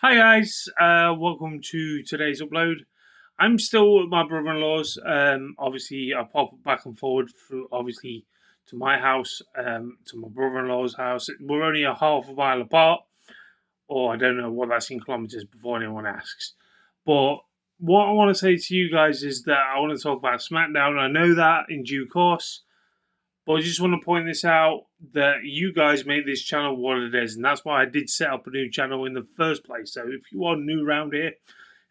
Hi guys, welcome to today's upload. I'm still with my brother-in-laws. Obviously, I pop back and forward through obviously to my house, to my brother-in-law's house. We're only a half a mile apart, or I don't know what that's in kilometers before anyone asks. But what I want to say to you guys is that I want to talk about SmackDown. I know that in due course. But I just want to point this out that you guys made this channel what it is, and that's why I did set up a new channel in the first place. So if you are new around here,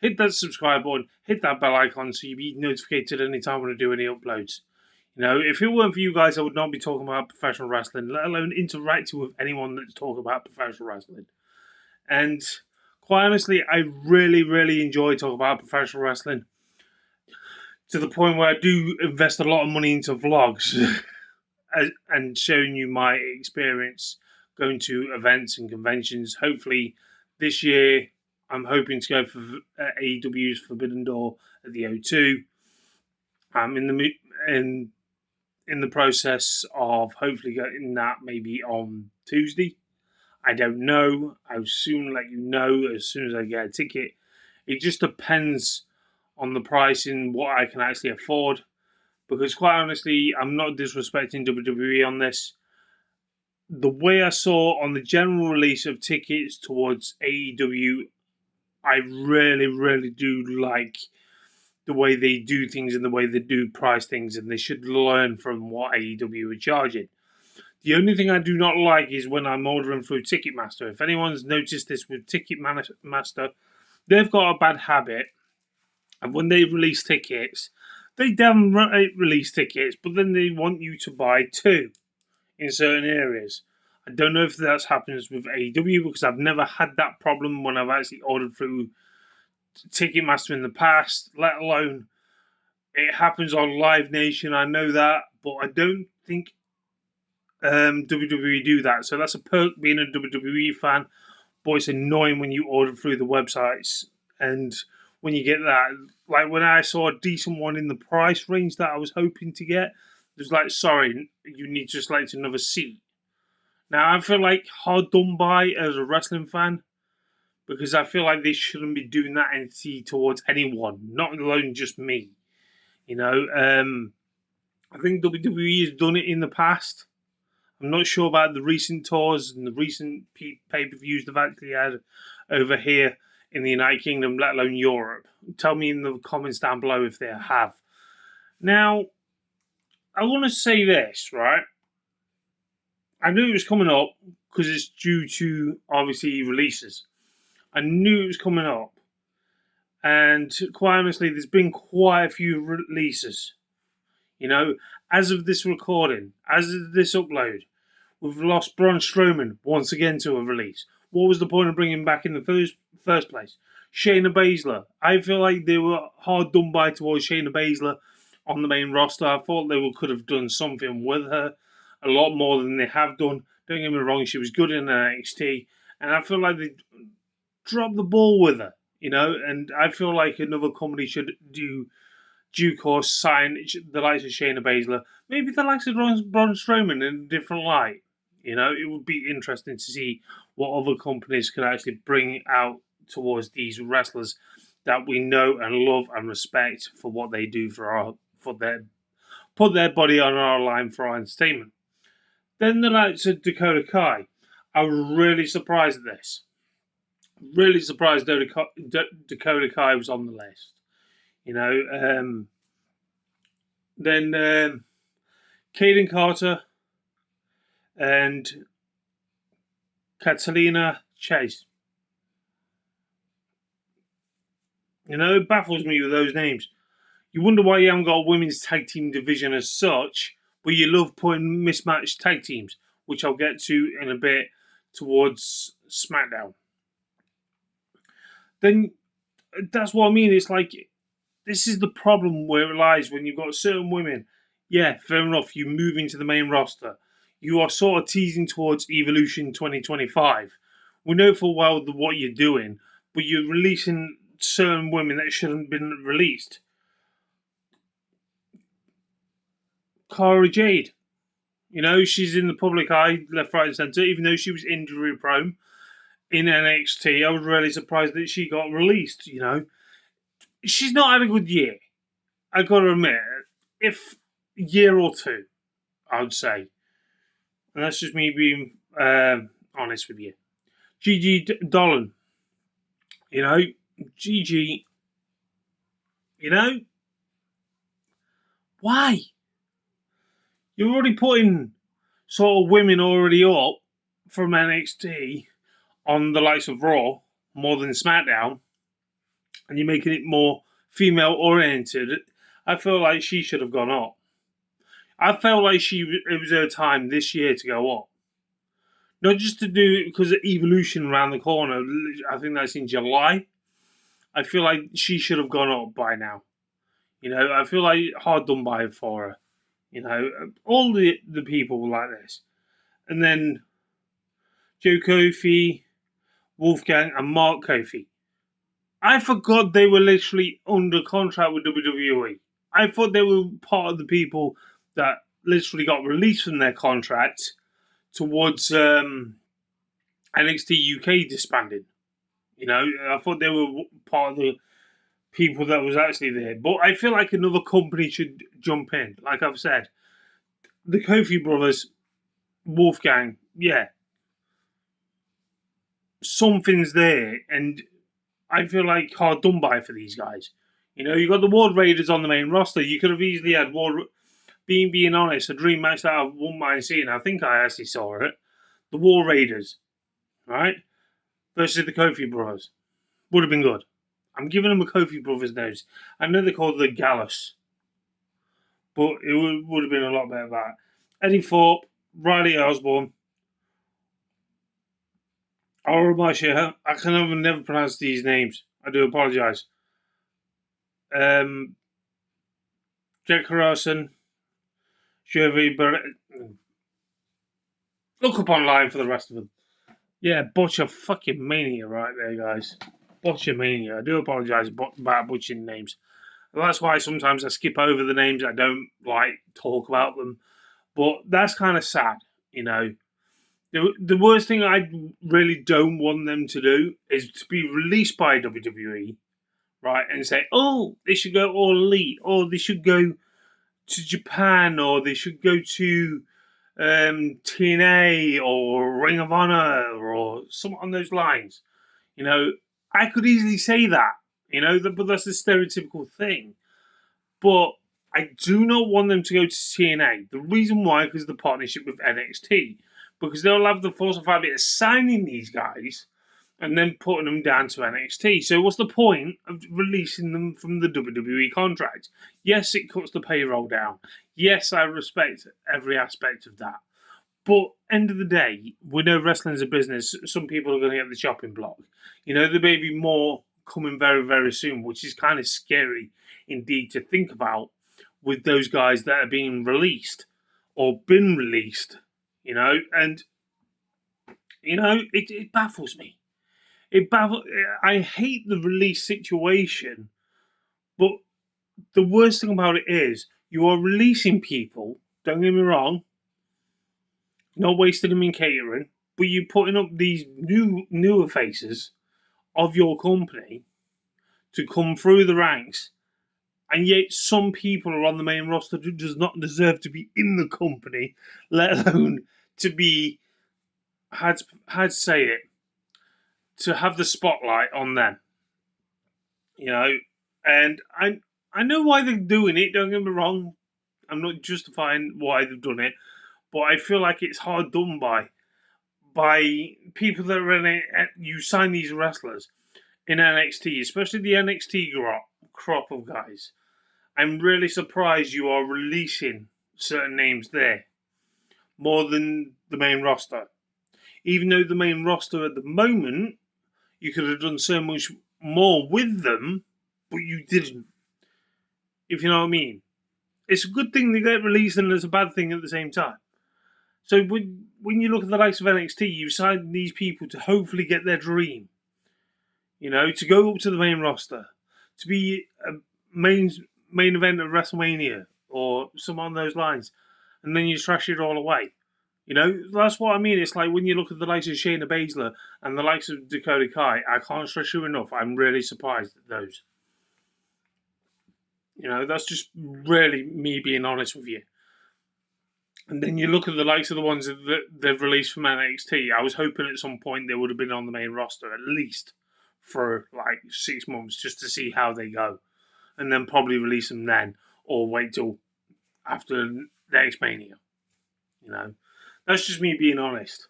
hit that subscribe button, hit that bell icon so you'll be notified anytime when I do any uploads. You know, if it weren't for you guys, I would not be talking about professional wrestling, let alone interacting with anyone that's talking about professional wrestling. And quite honestly, I really, really enjoy talking about professional wrestling to the point where I do invest a lot of money into vlogs. And showing you my experience going to events and conventions. Hopefully, this year I'm hoping to go for AEW's Forbidden Door at the O2. I'm in the process of hopefully getting that maybe on Tuesday. I don't know. I'll soon let you know as soon as I get a ticket. It just depends on the price and what I can actually afford. Because quite honestly, I'm not disrespecting WWE on this. The way I saw on the general release of tickets towards AEW, I really, really do like the way they do things and the way they do price things, and they should learn from what AEW are charging. The only thing I do not like is when I'm ordering through Ticketmaster. If anyone's noticed this with Ticketmaster, they've got a bad habit, and when they release tickets, they damn right release tickets, but then they want you to buy two in certain areas. I don't know if that happens with AEW because I've never had that problem when I've actually ordered through Ticketmaster in the past, let alone it happens on Live Nation. I know that, but I don't think WWE do that. So that's a perk being a WWE fan. But it's annoying when you order through the websites and when you get that. Like when I saw a decent one in the price range that I was hoping to get, it was like, sorry, you need to select another seat. Now, I feel like hard done by as a wrestling fan because I feel like they shouldn't be doing that entity towards anyone, not alone just me. You know, I think WWE has done it in the past. I'm not sure about the recent tours and the recent pay-per-views they've actually had over here in the United Kingdom, let alone Europe. Tell me in the comments down below if they have. Now, I want to say this, right? I knew it was coming up because it's due to obviously releases. I knew it was coming up, and quite honestly, there's been quite a few releases. You know, as of this recording, as of this upload, we've lost Braun Strowman once again to a release. What was the point of bringing him back in the first place? Shayna Baszler. I feel like they were hard done by towards Shayna Baszler on the main roster. I thought they could have done something with her a lot more than they have done. Don't get me wrong, she was good in NXT, and I feel like they dropped the ball with her, you know, and I feel like another company should do due course sign the likes of Shayna Baszler, maybe the likes of Braun Strowman in a different light. You know, it would be interesting to see what other companies could actually bring out towards these wrestlers that we know and love and respect for what they do for their put their body on our line for our entertainment. Then the likes of Dakota Kai. I was really surprised at this. Really surprised Dakota Kai was on the list. You know, then Kaden Carter and Catalina Chase. You know, it baffles me with those names. You wonder why you haven't got a women's tag team division as such, but you love putting mismatched tag teams, which I'll get to in a bit towards SmackDown. Then that's what I mean. It's like this is the problem where it lies when you've got certain women. Yeah, fair enough. You move into the main roster. You are sort of teasing towards Evolution 2025. We know full well what you're doing, but you're releasing certain women that shouldn't have been released. Cara Jade. You know, she's in the public eye, left, right, and centre, even though she was injury prone. in NXT. I was really surprised that she got released, you know. She's not had a good year. I gotta admit, if a year or two, I would say. And that's just me being honest with you. Gigi Dolan, you know, Gigi, you know, why? You're already putting sort of women already up from NXT on the likes of Raw more than SmackDown, and you're making it more female oriented. I feel like she should have gone up. I felt like it was her time this year to go up. Not just to do it because of Evolution around the corner. I think that's in July. I feel like she should have gone up by now. You know, I feel like hard done by for her. You know, all the people like this. And then Joe Kofi, Wolfgang, and Mark Kofi. I forgot they were literally under contract with WWE. I thought they were part of the people that literally got released from their contract towards NXT UK disbanding. You know, I thought they were part of the people that was actually there. But I feel like another company should jump in. Like I've said, the Kofi brothers, Wolfgang, yeah. Something's there, and I feel like hard done by for these guys. You know, you got the World Raiders on the main roster. You could have easily had being honest, a dream match that I wouldn't mind seeing. I think I actually saw it. The War Raiders, right? Versus the Kofi brothers. Would have been good. I'm giving them a Kofi brothers nose. I know they're called the Gallus, but it would have been a lot better than that. Eddie Thorpe, Riley Osborne, Oromasha. I can never pronounce these names. I do apologise. Jack Carson, Jervy Barrett. Look up online for the rest of them. Yeah, Butcher fucking mania right there, guys. Butcher mania. I do apologise about butchering names. That's why sometimes I skip over the names. I don't like talk about them. But that's kind of sad, you know. The worst thing I really don't want them to do is to be released by WWE, right, and say, oh, they should go all elite, or they should go to Japan, or they should go to TNA or Ring of Honor or something on those lines. You know, I could easily say that, you know, but that's the stereotypical thing. But I do not want them to go to TNA. The reason why, because of the partnership with NXT. Because they'll have the force of habit of signing these guys and then putting them down to NXT. So what's the point of releasing them from the WWE contract? Yes, it cuts the payroll down. Yes, I respect every aspect of that. But end of the day, we know wrestling's a business. Some people are going to get the chopping block. You know, there may be more coming very, very soon, which is kind of scary indeed to think about with those guys that are being released or been released, you know, and, you know, it baffles me. I hate the release situation, but the worst thing about it is you are releasing people, don't get me wrong, not wasting them in catering, but you're putting up these newer faces of your company to come through the ranks, and yet some people are on the main roster who does not deserve to be in the company, let alone to be, how to say it, to have the spotlight on them. You know, and I know why they're doing it, don't get me wrong. I'm not justifying why they've done it, but I feel like it's hard done by people that are in it. You sign these wrestlers in NXT, especially the NXT crop of guys. I'm really surprised you are releasing certain names there more than the main roster. Even though the main roster at the moment, you could have done so much more with them, but you didn't. If you know what I mean. It's a good thing they get released and it's a bad thing at the same time. So when you look at the likes of NXT, you sign these people to hopefully get their dream. You know, to go up to the main roster, to be a main event of WrestleMania or some on those lines, and then you trash it all away. You know, that's what I mean. It's like when you look at the likes of Shayna Baszler and the likes of Dakota Kai, I can't stress you enough. I'm really surprised at those. You know, that's just really me being honest with you. And then you look at the likes of the ones that they've released from NXT. I was hoping at some point they would have been on the main roster, at least for like 6 months, just to see how they go. And then probably release them then, or wait till after next Mania. You know, that's just me being honest.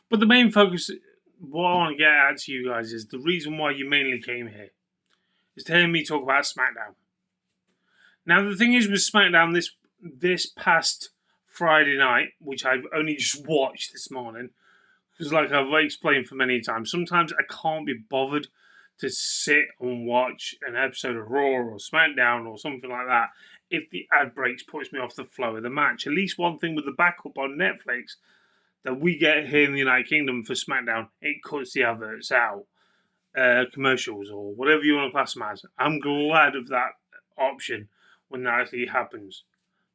But the main focus, what I want to get out to you guys is the reason why you mainly came here is to hear me talk about SmackDown. Now, the thing is with SmackDown this past Friday night, which I've only just watched this morning, because like I've explained for many times, sometimes I can't be bothered to sit and watch an episode of Raw or SmackDown or something like that if the ad breaks puts me off the flow of the match. At least one thing with the backup on Netflix that we get here in the United Kingdom for SmackDown, it cuts the adverts out, commercials or whatever you want to class them as. I'm glad of that option when that actually happens.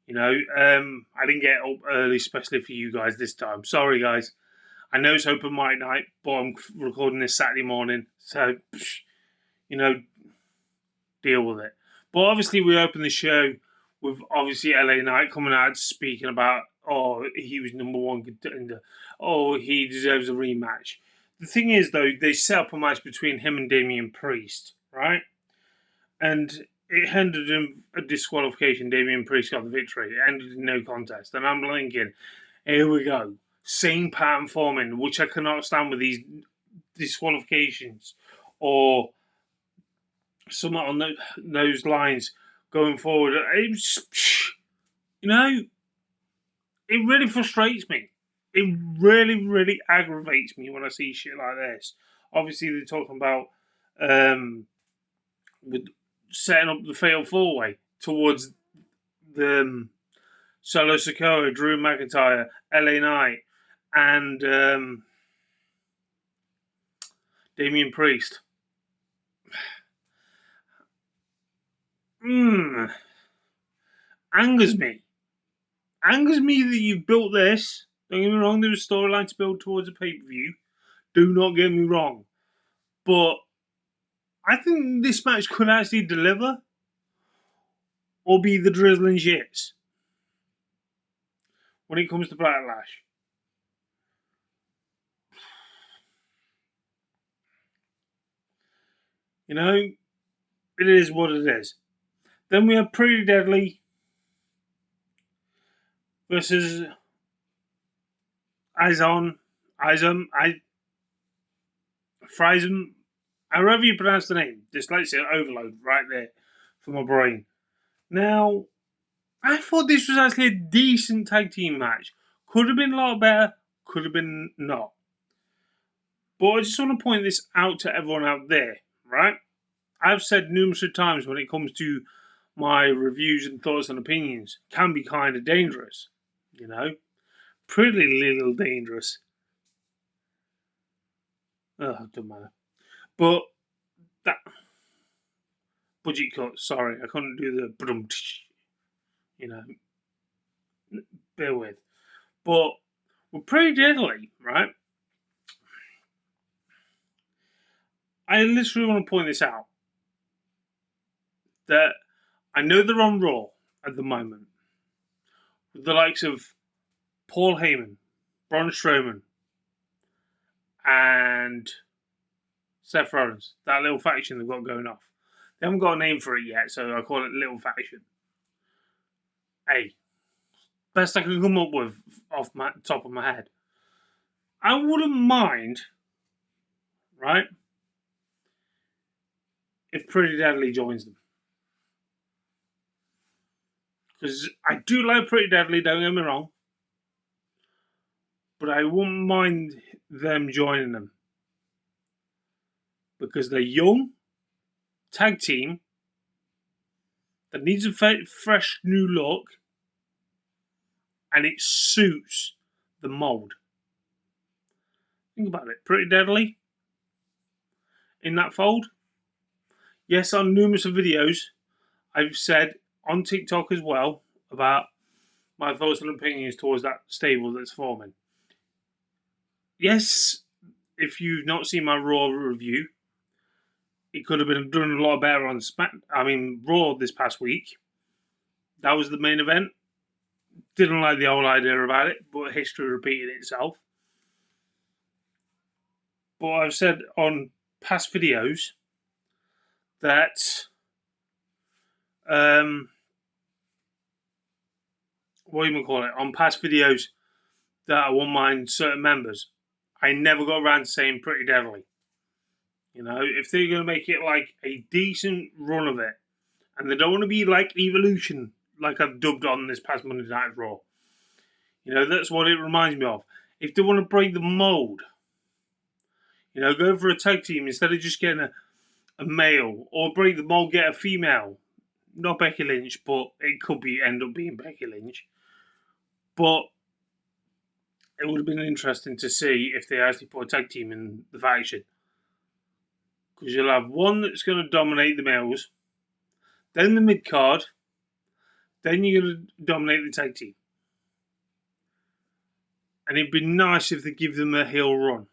You know, I didn't get up early, especially for you guys this time. Sorry, guys. I know it's open mic night, but I'm recording this Saturday morning, so you know, deal with it. But obviously, we opened the show with obviously LA Knight coming out speaking about, oh, he was number one contender, oh, he deserves a rematch. The thing is, though, they set up a match between him and Damian Priest, right? And it ended in a disqualification. Damian Priest got the victory. It ended in no contest. And I'm thinking, here we go. Same pattern forming, which I cannot stand with these disqualifications or something on those lines going forward. It was, you know, it really frustrates me. It really, really aggravates me when I see shit like this. Obviously, they're talking about with setting up the fatal four-way towards the Solo Sikoa, Drew McIntyre, LA Knight, and Damian Priest. Angers me. Angers me that you've built this. Don't get me wrong, there was a storyline to build towards a pay-per-view. Do not get me wrong. But I think this match could actually deliver or be the drizzling shits when it comes to Backlash. You know, it is what it is. Then we have Pretty Deadly versus Frison, however you pronounce the name. Dyslexia overload right there for my brain. Now, I thought this was actually a decent tag team match. Could have been a lot better, could have been not. But I just want to point this out to everyone out there, right? I've said numerous times when it comes to my reviews and thoughts and opinions, can be kind of dangerous, you know? Pretty little dangerous. Oh, it doesn't matter. But that budget cut, sorry, I couldn't do the you know, bear with. But we're Pretty Deadly, right? I literally want to point this out. That I know they're on Raw at the moment. With the likes of Paul Heyman, Braun Strowman, and Seth Rollins. That little faction they've got going off. They haven't got a name for it yet, so I call it Little Faction. Hey, best I can come up with off my top of my head. I wouldn't mind, right, if Pretty Deadly joins them. Because I do like Pretty Deadly, don't get me wrong. But I wouldn't mind them joining them. Because they're young, tag team, that needs a fresh new look, and it suits the mold. Think about it. Pretty Deadly in that fold. Yes, on numerous videos, I've said on TikTok as well about my thoughts and opinions towards that stable that's forming. Yes, if you've not seen my Raw review, it could have been done a lot better on Raw this past week. That was the main event. Didn't like the whole idea about it, but history repeated itself. But I've said on past videos that what do you call it? On past videos that I won't mind certain members. I never got around to saying Pretty Deadly. You know, if they're going to make it like a decent run of it, and they don't want to be like Evolution, like I've dubbed on this past Monday Night Raw. You know, that's what it reminds me of. If they want to break the mold, you know, go for a tag team instead of just getting a male, or break the mold, get a female. Not Becky Lynch, but it could end up being Becky Lynch. But it would have been interesting to see if they actually put a tag team in the faction. Because you'll have one that's going to dominate the males, then the mid card, then you're going to dominate the tag team. And it'd be nice if they give them a heel run.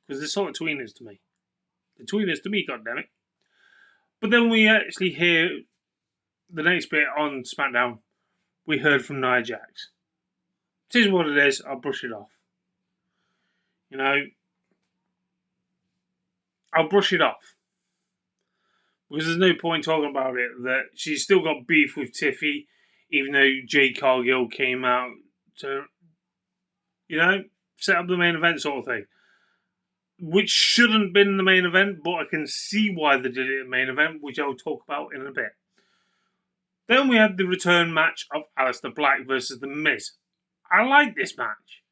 Because they're sort of tweeners to me. They're tweeners to me, goddammit. But then we actually hear the next bit on SmackDown. We heard from Nia Jax. It is what it is. I'll brush it off. You know, I'll brush it off. Because there's no point talking about it. That she's still got beef with Tiffy, even though Jade Cargill came out to, you know, set up the main event sort of thing. Which shouldn't have been the main event, but I can see why they did it in the main event, which I'll talk about in a bit. Then we had the return match of Aleister Black versus The Miz. I like this match.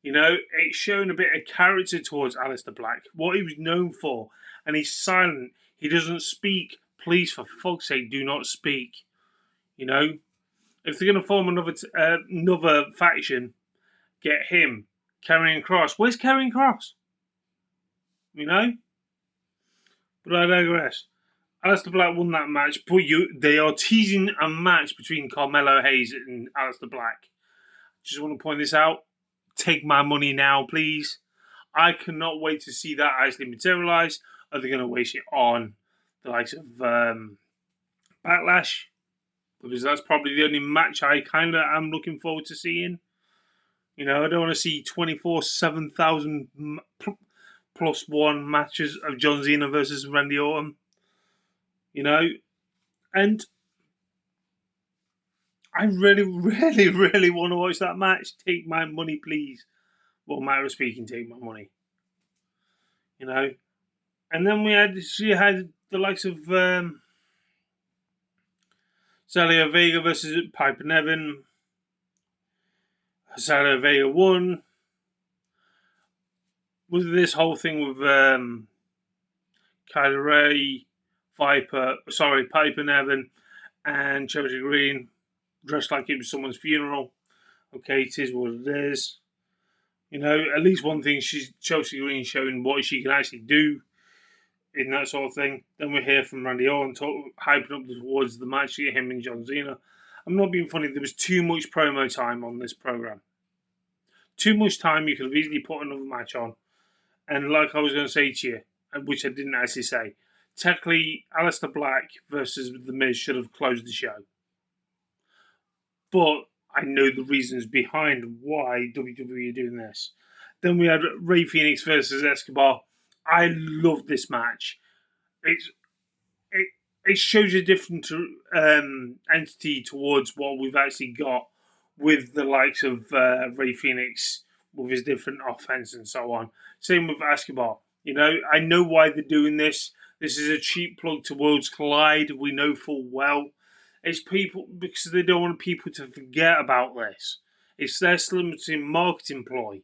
You know, it's shown a bit of character towards Aleister Black, what he was known for, and he's silent. He doesn't speak. Please, for fuck's sake, do not speak. You know, if they're going to form another faction, get him, Karrion Kross. Where's Karrion Kross? You know? But I digress. Aleister Black won that match, but they are teasing a match between Carmelo Hayes and Aleister Black. Just want to point this out. Take my money now, please. I cannot wait to see that actually materialise. Are they going to waste it on the likes of Backlash? Because that's probably the only match I kind of am looking forward to seeing. You know, I don't want to see 7,000 plus one matches of John Cena versus Randy Orton. You know, and I really, really, really want to watch that match. Take my money, please. Well, matter of speaking, take my money. You know, and then she had the likes of Zelina Vega versus Piper Niven. Zelina Vega won. With this whole thing with Kylie Ray, Piper Niven, and Chelsea Green dressed like it was someone's funeral. Okay, it is what it is. You know, at least one thing, Chelsea Green showing what she can actually do in that sort of thing. Then we hear from Randy Orton hyping up towards the match, him and John Cena. I'm not being funny, there was too much promo time on this program. Too much time, you could have easily put another match on. And like I was going to say to you, which I didn't actually say, technically, Aleister Black versus The Miz should have closed the show. But I know the reasons behind why WWE are doing this. Then we had Rey Fenix versus Escobar. I love this match. It shows a different entity towards what we've actually got with the likes of Rey Fenix with his different offense and so on. Same with Escobar. You know, I know why they're doing this. This is a cheap plug to Worlds Collide. We know full well. It's people because they don't want people to forget about this. It's their limited marketing ploy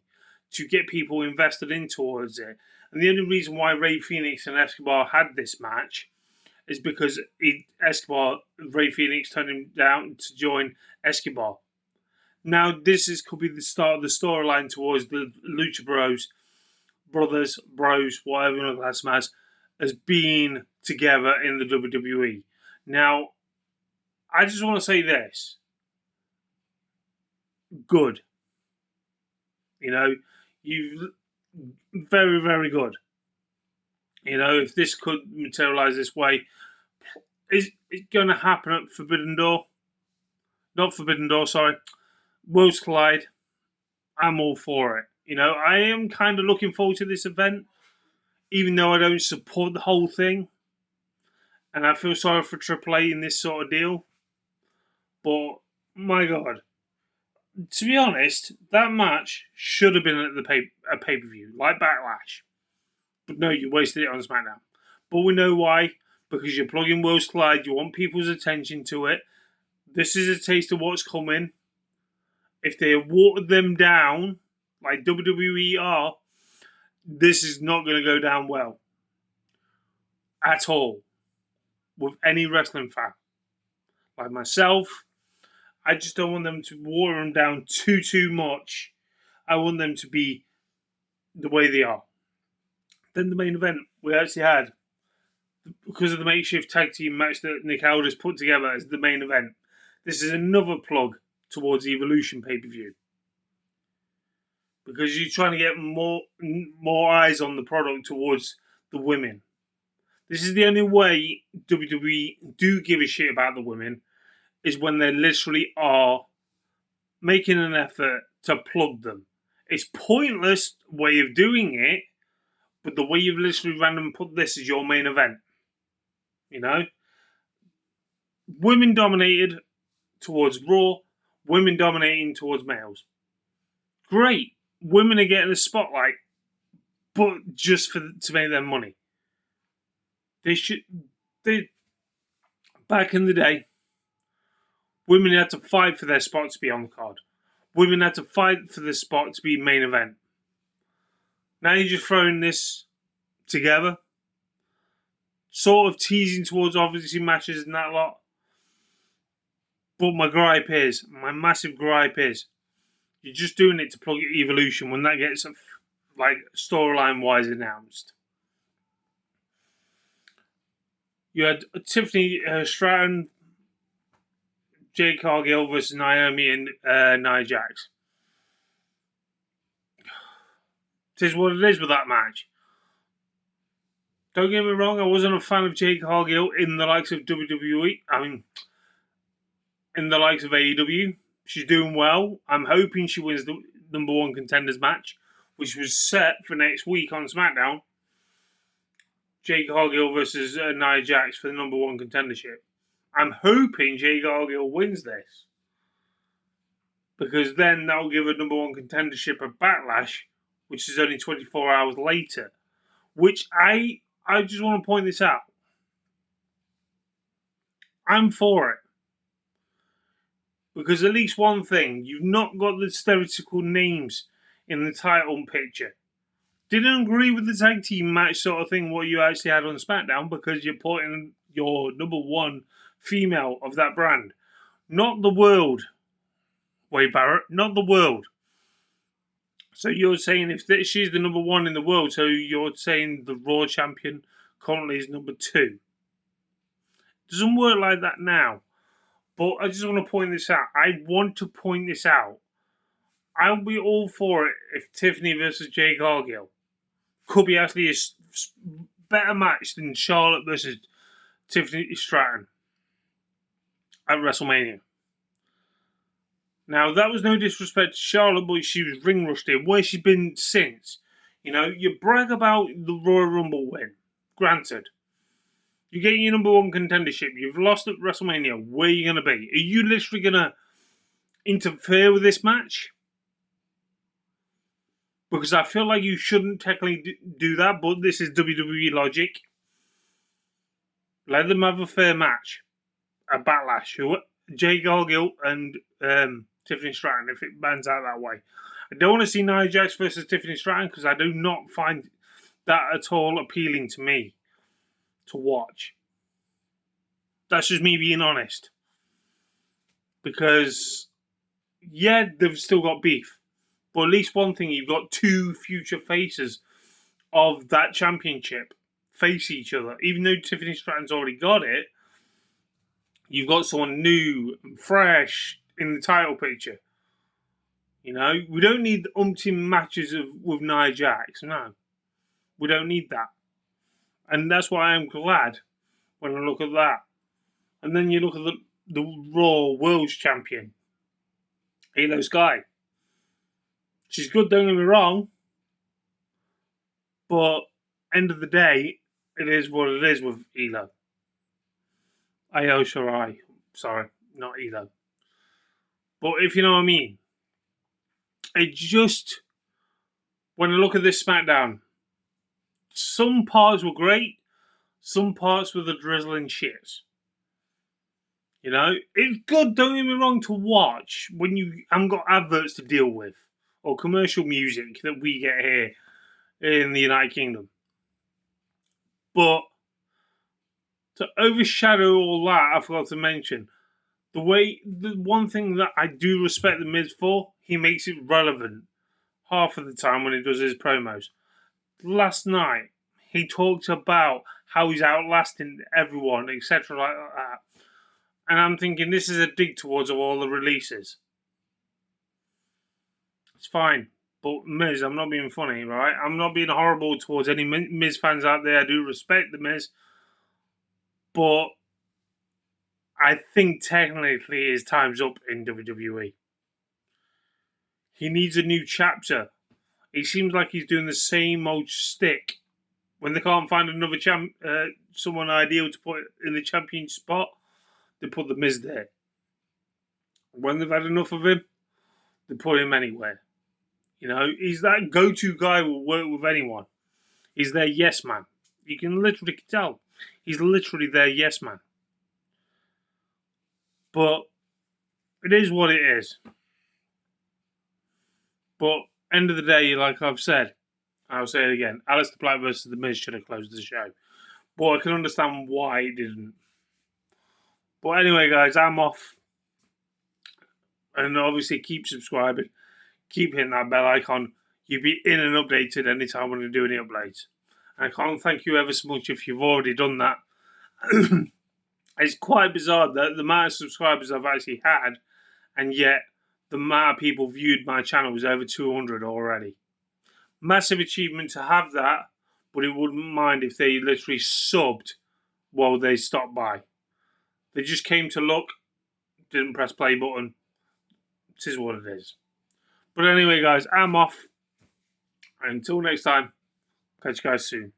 to get people invested in towards it. And the only reason why Rey Fenix and Escobar had this match is because Rey Fenix turned him down to join Escobar. Now, could be the start of the storyline towards the Lucha Brothers, whatever you want to class them as being together in the WWE. Now, I just want to say this. good. You know, you very, very good. You know, if this could materialize this way, is it going to happen at Forbidden Door? Not Forbidden Door, sorry. Worlds Collide. I'm all for it. You know, I am kind of looking forward to this event, even though I don't support the whole thing. And I feel sorry for Triple A in this sort of deal. But, my God. To be honest, that match should have been at the pay-per-view, like Backlash. But no, you wasted it on SmackDown. But we know why. Because you're plugging Worlds Collide, you want people's attention to it. This is a taste of what's coming. If they watered them down, like WWE are, this is not going to go down well. At all. With any wrestling fan. Like myself, I just don't want them to water them down too much. I want them to be the way they are. Then the main event we actually had, because of the makeshift tag team match that Nick Aldis put together as the main event, this is another plug towards Evolution pay-per-view. Because you're trying to get more eyes on the product towards the women. This is the only way WWE do give a shit about the women, is when they literally are making an effort to plug them. It's pointless way of doing it, but the way you've literally random put this as your main event. You know? Women dominated towards Raw, women dominating towards males. Great. Women are getting the spotlight, but just to make their money. Back in the day, women had to fight for their spot to be on the card. Women had to fight for the spot to be main event. Now you're just throwing this together, sort of teasing towards obviously matches and that lot. But my massive gripe is, you're just doing it to plug Evolution when that gets like storyline wise announced. You had Tiffany Stratton, Jade Cargill versus Naomi and Nia Jax. It is what it is with that match. Don't get me wrong, I wasn't a fan of Jade Cargill in the likes of WWE. I mean, in the likes of AEW. She's doing well. I'm hoping she wins the number one contenders match, which was set for next week on SmackDown. Jade Cargill versus Nia Jax for the number one contendership. I'm hoping Jade Cargill wins this, because then that will give her number one contendership a Backlash, which is only 24 hours later. Which I just want to point this out. I'm for it. Because at least one thing, you've not got the stereotypical names in the title picture. Didn't agree with the tag team match sort of thing what you actually had on SmackDown, because you're putting your number one female of that brand. Not the world, Wade Barrett. Not the world. So you're saying if she's the number one in the world, so you're saying the Raw champion currently is number two. Doesn't work like that now. But I just want to point this out. I want to point this out. I'll be all for it if Tiffany versus Jade Cargill could be actually a better match than Charlotte versus Tiffany Stratton at WrestleMania. Now, that was no disrespect to Charlotte, but she was ring rushed in. Where she's been since. You know, you brag about the Royal Rumble win. Granted. You're getting your number one contendership. You've lost at WrestleMania. Where are you going to be? Are you literally going to interfere with this match? Because I feel like you shouldn't technically do that, but this is WWE logic. Let them have a fair match. A Backlash. Jade Cargill and Tiffany Stratton, if it bans out that way. I don't want to see Nia Jax versus Tiffany Stratton, because I do not find that at all appealing to me to watch. That's just me being honest. Because, yeah, they've still got beef. But at least one thing, you've got two future faces of that championship face each other. Even though Tiffany Stratton's already got it, you've got someone new and fresh in the title picture. You know, we don't need the umpteen matches with Nia Jax. No, we don't need that. And that's why I'm glad when I look at that. And then you look at the Raw World Champion, Io Sky. She's good, don't get me wrong. But end of the day, it is what it is with Elo. Io Shirai. Sorry, not Elo. But if you know what I mean. It just, when I look at this SmackDown, some parts were great, some parts were the drizzling shits. You know, it's good, don't get me wrong, to watch when you haven't got adverts to deal with or commercial music that we get here in the United Kingdom. But to overshadow all that, I forgot to mention the one thing that I do respect the Miz for, he makes it relevant half of the time when he does his promos. Last night, he talked about how he's outlasting everyone, etc. like that. And I'm thinking this is a dig towards all the releases. It's fine. But Miz, I'm not being funny, right? I'm not being horrible towards any Miz fans out there. I do respect the Miz. But I think technically his time's up in WWE. He needs a new chapter. He seems like he's doing the same old stick. When they can't find another someone ideal to put in the champion spot, they put the Miz there. When they've had enough of him, they put him anywhere. You know, he's that go-to guy who will work with anyone. He's their yes man. You can literally tell. He's literally their yes man. But it is what it is. But end of the day, like I've said, I'll say it again, Aleister Black versus The Miz should have closed the show. But I can understand why it didn't. But anyway, guys, I'm off. And obviously keep subscribing. Keep hitting that bell icon. You'll be in and updated anytime when I do any uploads. And I can't thank you ever so much if you've already done that. It's quite bizarre that the amount of subscribers I've actually had, and yet the amount of people viewed my channel was over 200 already. Massive achievement to have that, but it wouldn't mind if they literally subbed while they stopped by. They just came to look, didn't press play button. This is what it is. But anyway, guys, I'm off. Until next time, catch you guys soon.